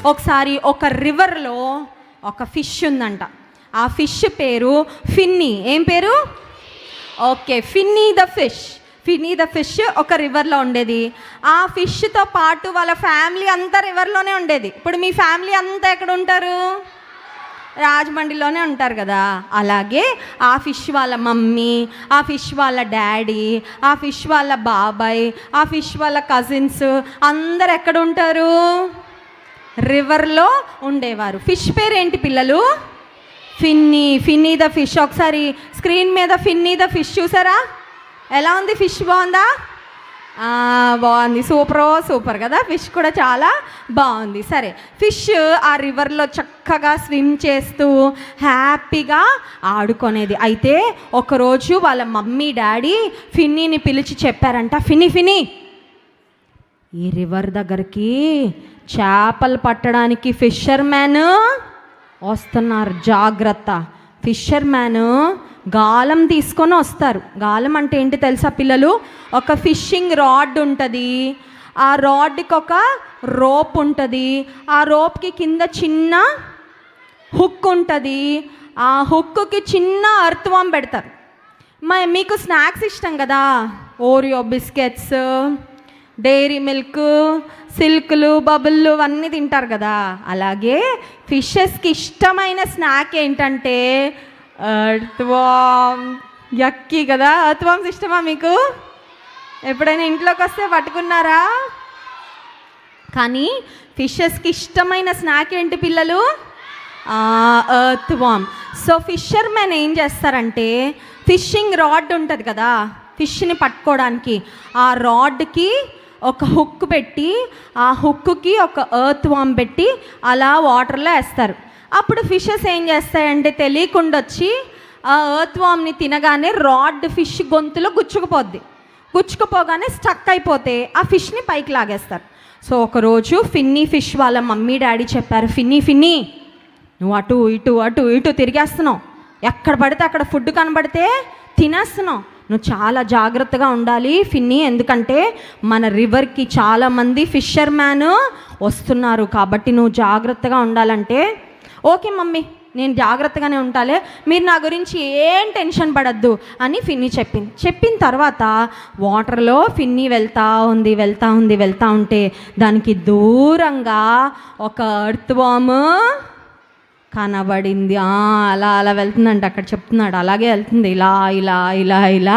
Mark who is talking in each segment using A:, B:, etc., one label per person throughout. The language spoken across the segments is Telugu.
A: ఒకసారి ఒక రివర్లో ఒక ఫిష్ ఉందంట. ఆ ఫిష్ పేరు ఫిన్నీ. ఏం పేరు? ఓకే, ఫిన్నీ ద ఫిష్ ఒక రివర్లో ఉండేది. ఆ ఫిష్తో పాటు వాళ్ళ ఫ్యామిలీ అంతా రివర్లోనే ఉండేది. ఇప్పుడు మీ ఫ్యామిలీ అంతా ఎక్కడ ఉంటారు? రాజమండ్రిలోనే ఉంటారు కదా. అలాగే ఆ ఫిష్ వాళ్ళ మమ్మీ, ఆ ఫిష్ వాళ్ళ డాడీ, ఆ ఫిష్ వాళ్ళ బాబాయ్, ఆ ఫిష్ వాళ్ళ కజిన్స్ అందరు ఎక్కడ ఉంటారు? రివర్లో ఉండేవారు. ఫిష్ పేరు ఏంటి పిల్లలు? Finny the fish. ఒకసారి స్క్రీన్ మీద ఫిన్నీ ద ఫిష్ చూసారా? ఎలా ఉంది? ఫిష్ బాగుందా? బాగుంది, సూపర్ కదా. ఫిష్ కూడా చాలా బాగుంది. సరే, ఫిష్ ఆ రివర్లో చక్కగా స్విమ్ చేస్తూ హ్యాపీగా ఆడుకునేది. అయితే ఒకరోజు వాళ్ళ మమ్మీ డాడీ ఫిన్నీని పిలిచి చెప్పారంట, ఫిన్నీ ఈ రివర్ దగ్గరికి చేపలు పట్టడానికి ఫిషర్ మ్యాన్ వస్తున్నారు, జాగ్రత్త. ఫిషర్ మ్యాన్ గాలం తీసుకొని వస్తారు. గాలం అంటే ఏంటి తెలుసా పిల్లలు? ఒక ఫిషింగ్ రాడ్ ఉంటుంది. ఆ రాడ్కి ఒక రోప్ ఉంటుంది. ఆ రోప్కి కింద చిన్న హుక్ ఉంటుంది. ఆ హుక్కి చిన్న అర్త్వామ్ పెడతారు. మీకు స్నాక్స్ ఇష్టం కదా, ఓరియో బిస్కెట్స్, డైరీ మిల్క్, సిల్క్లు, బబుల్లు అన్నీ తింటారు కదా. అలాగే ఫిషెస్కి ఇష్టమైన స్నాక్ ఏంటంటే అర్త్వామ్. యక్కీ కదా. అర్త్వామ్స్ ఇష్టమా మీకు? ఎప్పుడైనా ఇంట్లోకి వస్తే పట్టుకున్నారా? కానీ ఫిషెస్కి ఇష్టమైన స్నాక్ ఏంటి పిల్లలు? అర్త్వామ్. సో ఫిషర్ మెన్ ఏం చేస్తారంటే, ఫిషింగ్ రాడ్ ఉంటుంది కదా ఫిష్ని పట్టుకోవడానికి, ఆ రాడ్కి ఒక హుక్ పెట్టి, ఆ హుక్కి ఒక అర్త్వామ్ పెట్టి అలా వాటర్లో వేస్తారు. అప్పుడు ఫిషెస్ ఏం చేస్తాయంటే తెలియకుండా వచ్చి ఆ అర్త్వామ్ని తినగానే రాడ్ ఫిష్ గొంతులో గుచ్చుకుపోగానే స్టక్ అయిపోతే ఆ ఫిష్ని పైకి లాగేస్తారు. సో ఒకరోజు ఫిష్ వాళ్ళ మమ్మీ డాడీ చెప్పారు, ఫిన్నీ నువ్వు అటు ఇటు తిరిగేస్తున్నావు, ఎక్కడ పడితే అక్కడ ఫుడ్ కనబడితే తినేస్తున్నావు, నువ్వు చాలా జాగ్రత్తగా ఉండాలి ఫిన్నీ, ఎందుకంటే మన రివర్కి చాలామంది ఫిషర్ మ్యాన్ వస్తున్నారు, కాబట్టి నువ్వు జాగ్రత్తగా ఉండాలంటే, ఓకే మమ్మీ నేను జాగ్రత్తగానే ఉంటాలే, మీరు నా గురించి ఏం టెన్షన్ పడద్దు అని ఫిన్నీ చెప్పిన తర్వాత వాటర్లో ఫిన్నీ వెళ్తూ ఉంటే దానికి దూరంగా ఒక అర్త్వామ్ కనబడింది. అలా వెళ్తుందంట. అక్కడ చెప్తున్నాడు అలాగే వెళ్తుంది, ఇలా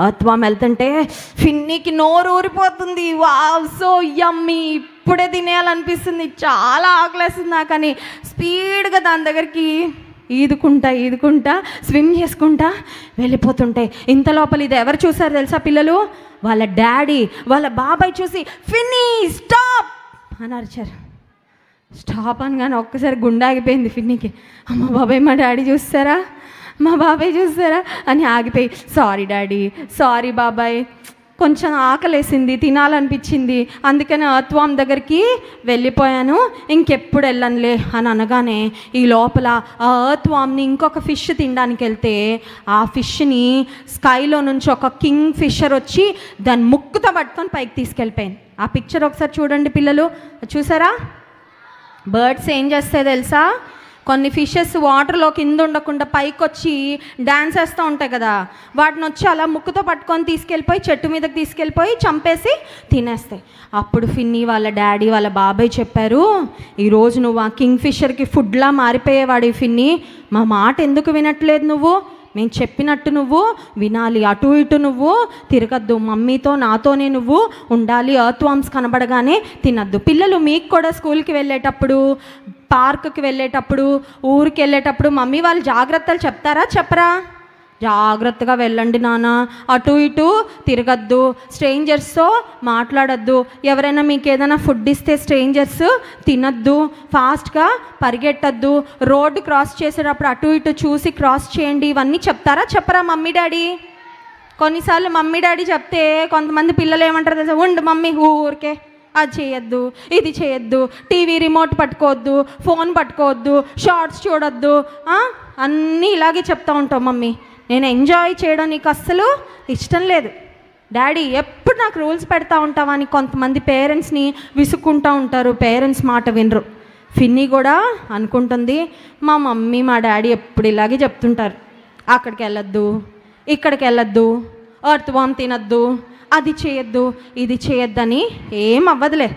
A: అర్త్వామ్ వెళ్తుంటే ఫిన్నీకి నోరు ఊరిపోతుంది. వావ్, సో యమ్మీ, ఇప్పుడే తినేయాలనిపిస్తుంది, చాలా ఆకలేస్తుంది నాకని స్పీడ్గా దాని దగ్గరికి ఈదుకుంటా స్విమ్ చేసుకుంటా వెళ్ళిపోతుంటాయి. ఇంత లోపల ఇది ఎవరు చూసారు తెలుసా పిల్లలు? వాళ్ళ డాడీ, వాళ్ళ బాబాయ్ చూసి ఫిన్నీ స్టాప్ అని అరిచారు. స్టాప్ అనగానే ఒక్కసారి గుండె ఆగిపోయింది ఫిన్నీకి. అమ్మ బాబాయ్, మా బాబాయ్ చూస్తారా అని ఆగిపోయి, సారీ డాడీ, సారీ బాబాయ్, కొంచెం ఆకలేసింది, తినాలనిపించింది, అందుకని అర్త్వామ్ దగ్గరికి వెళ్ళిపోయాను, ఇంకెప్పుడు వెళ్ళనులే అని అనగానే ఈ లోపల ఆ అర్త్వామ్ని ఇంకొక ఫిష్ తినడానికి వెళ్తే ఆ ఫిష్ని స్కైలో నుంచి ఒక కింగ్ ఫిషర్ వచ్చి దాన్ని ముక్కుతో పట్టుకొని పైకి తీసుకెళ్ళిపోయింది. ఆ పిక్చర్ ఒకసారి చూడండి పిల్లలు, చూసారా? బర్డ్స్ ఏం చేస్తాయి తెలుసా? కొన్ని ఫిషెస్ వాటర్లో కింద ఉండకుండా పైకి వచ్చి డ్యాన్స్ వేస్తూ ఉంటాయి కదా, వాటిని వచ్చి అలా ముక్కుతో పట్టుకొని తీసుకెళ్ళిపోయి చెట్టు మీదకి తీసుకెళ్ళిపోయి చంపేసి తినేస్తాయి. అప్పుడు ఫిన్నీ వాళ్ళ డాడీ, వాళ్ళ బాబాయ్ చెప్పారు, ఈరోజు నువ్వు ఆ కింగ్ ఫిషర్కి ఫుడ్లా మారిపోయేవాడి ఫిన్నీ, మా మాట ఎందుకు వినట్లేదు నువ్వు? మేము చెప్పినట్టు నువ్వు వినాలి, అటు ఇటు నువ్వు తిరగద్దు, మమ్మీతో నాతోనే నువ్వు ఉండాలి, అర్త్వామ్స్ కనబడగానే తినద్దు. పిల్లలు మీకు కూడా స్కూల్కి వెళ్ళేటప్పుడు, పార్క్కి వెళ్ళేటప్పుడు, ఊరికి వెళ్ళేటప్పుడు మమ్మీ వాళ్ళు జాగ్రత్తలు చెప్తారా చెప్పరా? జాగ్రత్తగా వెళ్ళండి నాన్న, అటు ఇటు తిరగద్దు, స్ట్రేంజర్స్తో మాట్లాడద్దు, ఎవరైనా మీకు ఏదైనా ఫుడ్ ఇస్తే స్ట్రేంజర్స్ తినద్దు, ఫాస్ట్గా పరిగెట్టద్దు, రోడ్డు క్రాస్ చేసేటప్పుడు అటు ఇటు చూసి క్రాస్ చేయండి, ఇవన్నీ చెప్తారా చెప్పరా మమ్మీ డాడీ? కొన్నిసార్లు మమ్మీ డాడీ చెప్తే కొంతమంది పిల్లలు ఏమంటారు తెలుసా, ఉండు మమ్మీ ఊరికే అది చేయొద్దు, ఇది చేయొద్దు, టీవీ రిమోట్ పట్టుకోవద్దు, ఫోన్ పట్టుకోవద్దు, షార్ట్స్ చూడొద్దు, అన్నీ ఇలాగే చెప్తూ ఉంటాం మమ్మీ, నేను ఎంజాయ్ చేయడం నీకు అస్సలు ఇష్టం లేదు డాడీ, ఎప్పుడు నాకు రూల్స్ పెడతా ఉంటావని కొంతమంది పేరెంట్స్ని విసుక్కుంటూ ఉంటారు, పేరెంట్స్ మాట వినరు. ఫిన్నీ కూడా అనుకుంటుంది, మా మమ్మీ మా డాడీ ఎప్పుడు ఇలాగే చెప్తుంటారు, అక్కడికి వెళ్ళొద్దు, ఇక్కడికి వెళ్ళొద్దు, ఎర్త్ వామ్ తినద్దు, అది చేయొద్దు, ఇది చేయొద్దని. ఏం అవ్వదులే,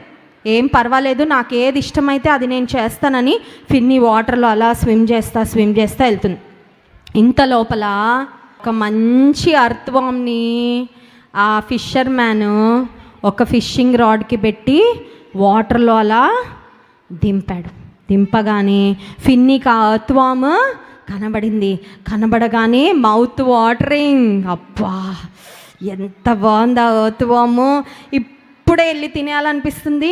A: ఏం పర్వాలేదు, నాకు ఏది ఇష్టమైతే అది నేను చేస్తానని ఫిన్నీ వాటర్లో అలా స్విమ్ చేస్తా వెళ్తుంది. ఇంత లోపల ఒక మంచి ఎర్త్ వామ్ని ఆ ఫిషర్ మ్యాన్ ఒక ఫిషింగ్ రాడ్కి పెట్టి వాటర్లో అలా దింపగానే ఫిన్నీకి ఆ ఎర్త్ వామ్ కనబడగానే మౌత్ వాటరింగ్. అబ్బా ఎంత బాగుంది ఆ ఎర్త్ వామ్, ఇప్పుడే వెళ్ళి తినేయాలనిపిస్తుంది.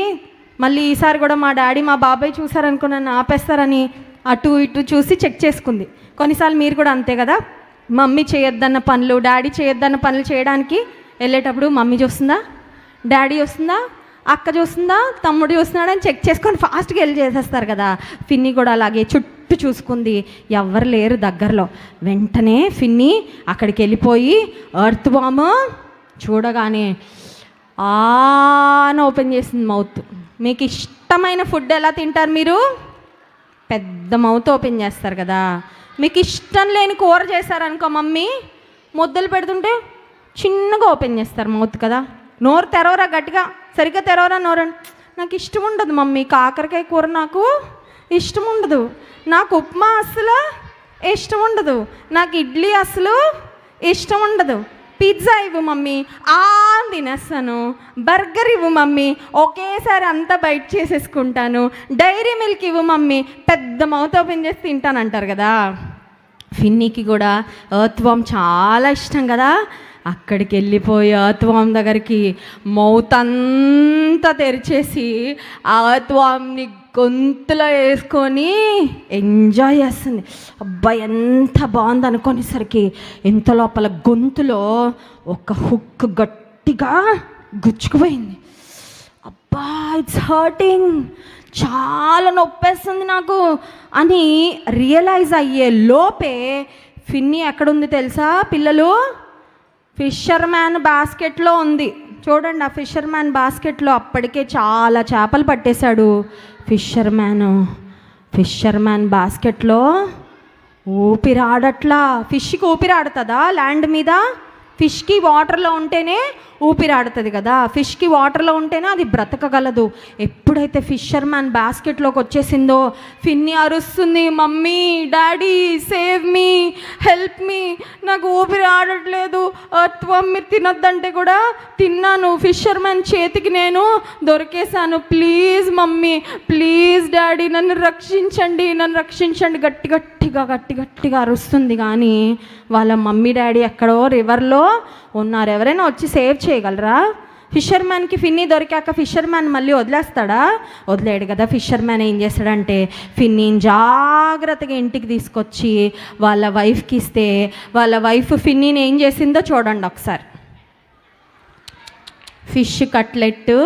A: మళ్ళీ ఈసారి కూడా మా డాడీ మా బాబాయ్ చూసారనుకో నన్ను ఆపేస్తారని అటు ఇటు చూసి చెక్ చేసుకుంది. కొన్నిసార్లు మీరు కూడా అంతే కదా, మమ్మీ చేయొద్దన్న పనులు, డాడీ చేయొద్దన్న పనులు చేయడానికి వెళ్ళేటప్పుడు మమ్మీ చూస్తుందా, డాడీ వస్తుందా, అక్క చూస్తుందా, తమ్ముడు చూస్తున్నాడని చెక్ చేసుకొని ఫాస్ట్గా వెళ్ళి చేసేస్తారు కదా. ఫిన్నీ కూడా అలాగే చుట్టూ చూసుకుంది, ఎవ్వరు లేరు దగ్గరలో. వెంటనే ఫిన్నీ అక్కడికి వెళ్ళిపోయి ఎర్త్ వామ్ చూడగానే ఆన ఓపెన్ చేసింది మౌత్. మీకు ఇష్టమైన ఫుడ్ ఎలా తింటారు మీరు? పెద్ద మౌత్ ఓపెన్ చేస్తారు కదా. మీకు ఇష్టం లేని కూర చేశారనుకో మమ్మీ, ముద్దలు పెడుతుంటే చిన్నగా ఓపెన్ చేస్తారు మౌత్ కదా. నోరు తెరవరా, గట్టిగా సరిగ్గా తెరవరా నోరు. నాకు ఇష్టం ఉండదు మమ్మీ, కాకరకాయ కూర నాకు ఇష్టం ఉండదు, నాకు ఉప్మా అసలు ఇష్టం ఉండదు, నాకు ఇడ్లీ అసలు ఇష్టం ఉండదు, పిజ్జా ఇవ్వు మమ్మీ తినేస్తాను, బర్గర్ ఇవ్వు మమ్మీ ఒకేసారి అంతా బయట చేసేసుకుంటాను, డైరీ మిల్క్ ఇవ్వు మమ్మీ పెద్ద మౌత్ ఓపెన్ చేసి తింటానంటారు కదా. ఫిన్నీకి కూడా ఎర్త్ వామ్ చాలా ఇష్టం కదా. అక్కడికి వెళ్ళిపోయి ఎర్త్ వామ్ దగ్గరికి మౌత్ అంతా తెరిచేసి ఆ ఎర్త్ వామ్ని గొంతులో వేసుకొని ఎంజాయ్ చేస్తుంది. అబ్బాయి ఎంత బాగుంది అనుకునేసరికి ఇంత లోపల గొంతులో ఒక హుక్ గట్టిగా గుచ్చుకుపోయింది. అబ్బా ఇట్స్ హర్టింగ్, చాలా నొప్పేస్తుంది నాకు అని రియలైజ్ అయ్యే లోపే ఫిన్నీ ఎక్కడుంది తెలుసా పిల్లలు? ఫిషర్ మ్యాన్ బాస్కెట్లో ఉంది. చూడండి, ఆ ఫిషర్ మ్యాన్ బాస్కెట్లో అప్పటికే చాలా చేపలు పట్టేశాడు. ఫిషర్ మ్యాన్ బాస్కెట్లో ఊపిరాడట్లా. ఫిష్కి ఊపిరాడుతుందా ల్యాండ్ మీద? ఫిష్కి వాటర్లో ఉంటేనే ఊపిరాడుతుంది కదా, ఫిష్కి వాటర్లో ఉంటేనే అది బ్రతకగలదు. ఎప్పుడైతే ఫిషర్ మ్యాన్ బాస్కెట్లోకి వచ్చేసిందో ఫిన్నీ అరుస్తుంది, mummy daddy save me, help me, నాకు ఊపిరి ఆడట్లేదు, ఎర్త్ వామ్ మీరు తినొద్దంటే కూడా తిన్నాను, ఫిషర్ మ్యాన్ చేతికి నేను దొరికేశాను, ప్లీజ్ మమ్మీ, ప్లీజ్ డాడీ నన్ను రక్షించండి, నన్ను రక్షించండి, గట్టిగా అరుస్తుంది. కానీ వాళ్ళ మమ్మీ డాడీ ఎక్కడో రివర్లో ఉన్నారు. ఎవరైనా వచ్చి సేవ్ చేయగలరా? ఫిషర్ మ్యాన్కి ఫిన్నీ దొరికాక ఫిషర్ మ్యాన్ మళ్ళీ వదిలేస్తాడా? వదిలేడు కదా. ఫిషర్ మ్యాన్ ఏం చేస్తాడంటే ఫిన్నీని జాగ్రత్తగా ఇంటికి తీసుకొచ్చి వాళ్ళ వైఫ్కి ఇస్తే వాళ్ళ వైఫ్ ఫిన్నీని ఏం చేసిందో చూడండి ఒకసారి. Fish cutlet,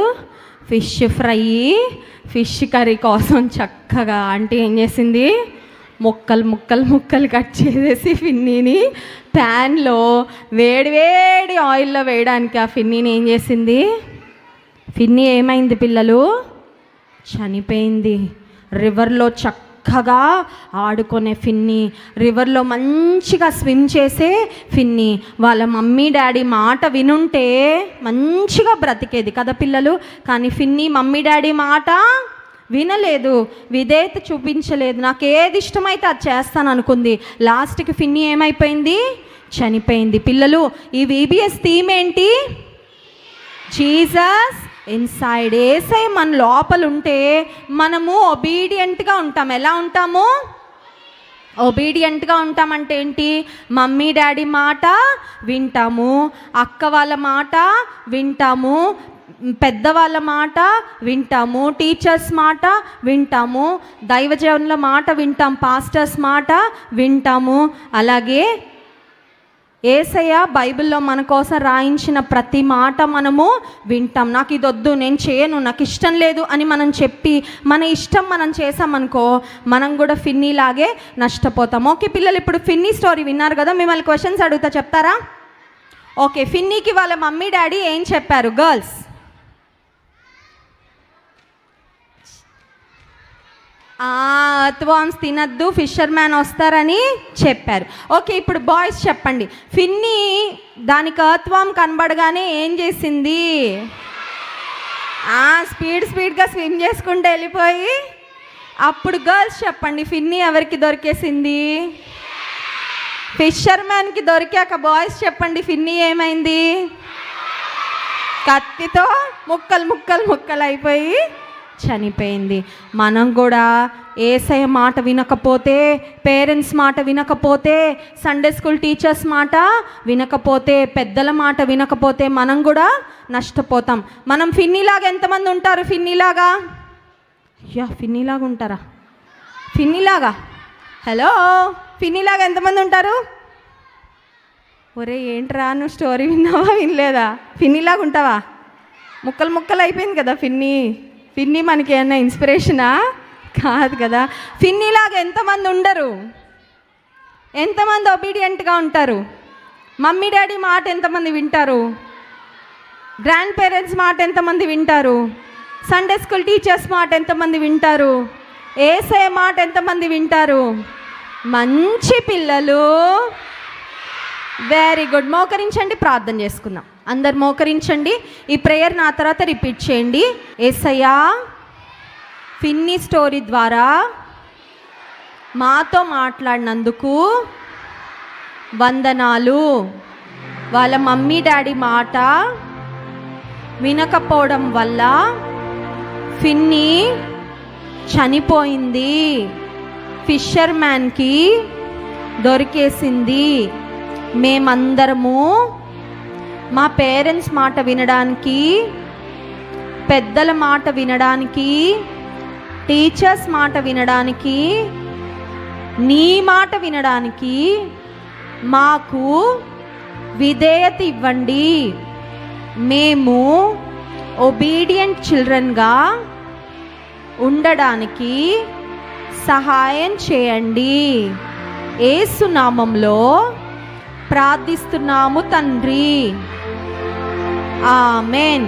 A: fish fry, fish curry కోసం చక్కగా ఆంటీ ఏం చేసింది, ముక్కలు కట్ చేసేసి ఫిన్నీని ప్యాన్లో వేడి ఆయిల్లో వేయడానికి ఆ ఫిన్నీని ఏం చేసింది, ఫిన్నీ ఏమైంది పిల్లలు? చనిపోయింది. రివర్లో చక్కగా ఆడుకునే ఫిన్నీ, రివర్లో మంచిగా స్విమ్ చేసే ఫిన్నీ వాళ్ళ మమ్మీ డాడీ మాట వినుంటే మంచిగా బ్రతికేది కదా పిల్లలు. కానీ ఫిన్నీ మమ్మీ డాడీ మాట వినలేదు, విధేయత చూపించలేదు, నాకు ఏది ఇష్టమైతే అది చేస్తాను అనుకుంది. లాస్ట్కి ఫిన్నీ ఏమైపోయింది? చనిపోయింది. పిల్లలు ఈ VBS థీమ్ ఏంటి? Jesus inside. యేసయ్య మన లోపల ఉంటే మనము ఒబీడియంట్గా ఉంటాం. ఎలా ఉంటాము? ఒబీడియంట్గా ఉంటామంటే ఏంటి? మమ్మీ డాడీ మాట వింటాము, అక్క వాళ్ళ మాట వింటాము, పెద్దవాళ్ళ మాట వింటాము, టీచర్స్ మాట వింటాము, దైవజనుల మాట వింటాం, పాస్టర్స్ మాట వింటాము. అలాగే యేసయ్య బైబిల్లో మన కోసం రాయించిన ప్రతి మాట మనము వింటాం. నాకు ఇది వద్దు, నేను చేయను, నాకు ఇష్టం లేదు అని మనం చెప్పి మన ఇష్టం మనం చేసామనుకో మనం కూడా ఫిన్నీ లాగే నష్టపోతాం. ఓకే పిల్లలు, ఇప్పుడు ఫిన్నీ స్టోరీ విన్నారు కదా, మిమ్మల్ని క్వశ్చన్స్ అడుగుతా, చెప్తారా? ఓకే, ఫిన్నీకి వాళ్ళ మమ్మీ డాడీ ఏం చెప్పారు? గర్ల్స్ ఎర్త్వార్మ్స్ తినద్దు, ఫిషర్ మ్యాన్ వస్తారని చెప్పారు. ఓకే, ఇప్పుడు బాయ్స్ చెప్పండి. ఫిన్నీ దానికి ఎర్త్వార్మ్ కనబడగానే ఏం చేసింది? స్పీడ్గా స్విమ్ చేసుకుంటూ వెళ్ళిపోయి. అప్పుడు గర్ల్స్ చెప్పండి, ఫిన్నీ ఎవరికి దొరికేసింది? ఫిషర్ మ్యాన్కి దొరికాక బాయ్స్ చెప్పండి, ఫిన్నీ ఏమైంది? కత్తితో ముక్కలు అయిపోయి చనిపోయింది. మనం కూడా యేసయ్య మాట వినకపోతే, పేరెంట్స్ మాట వినకపోతే, సండే స్కూల్ టీచర్స్ మాట వినకపోతే, పెద్దల మాట వినకపోతే మనం కూడా నష్టపోతాం. మనం ఫిన్నీలాగా ఎంతమంది ఉంటారు? ఫిన్నీలాగా ఉంటారా? ఫిన్నీలాగా హలో, ఫిన్నీలాగా ఎంతమంది ఉంటారు? ఒరే ఏంట్రా, నువ్వు స్టోరీ విన్నావా వినలేదా? ఫిన్నీలాగా ఉంటావా? ముక్కలు అయిపోయింది కదా ఫిన్నీ మనకి ఏమన్నా ఇన్స్పిరేషనా? కాదు కదా. ఫిన్నీలాగా ఎంతమంది ఉండరు? ఎంతమంది ఒబీడియంట్గా ఉంటారు? మమ్మీ డాడీ మాట ఎంతమంది వింటారు? గ్రాండ్ పేరెంట్స్ మాట ఎంతమంది వింటారు? సండే స్కూల్ టీచర్స్ మాట ఎంతమంది వింటారు? యేసయ్య మాట ఎంతమంది వింటారు? మంచి పిల్లలు. Very good. మోకరించండి, ప్రార్థన చేసుకుందాం. అందరు మోకరించండి. ఈ ప్రేయర్ నా తర్వాత రిపీట్ చేయండి. యేసయ్యా, ఫిన్నీ స్టోరీ ద్వారా మాతో మాట్లాడినందుకు వందనాలు. వాళ్ళ మమ్మీ డాడీ మాట వినకపోవడం వల్ల ఫిన్నీ చనిపోయింది, ఫిషర్ మ్యాన్కి దొరికేసింది. మేమందరము మా పేరెంట్స్ మాట వినడానికి, పెద్దల మాట వినడానికి, టీచర్స్ మాట వినడానికి, నీ మాట వినడానికి మాకు విధేయత ఇవ్వండి. మేము ఒబీడియంట్ చిల్డ్రన్గా ఉండడానికి సహాయం చేయండి. యేసు నామంలో ప్రార్థిస్తున్నాము తండ్రి. ఆమేన్.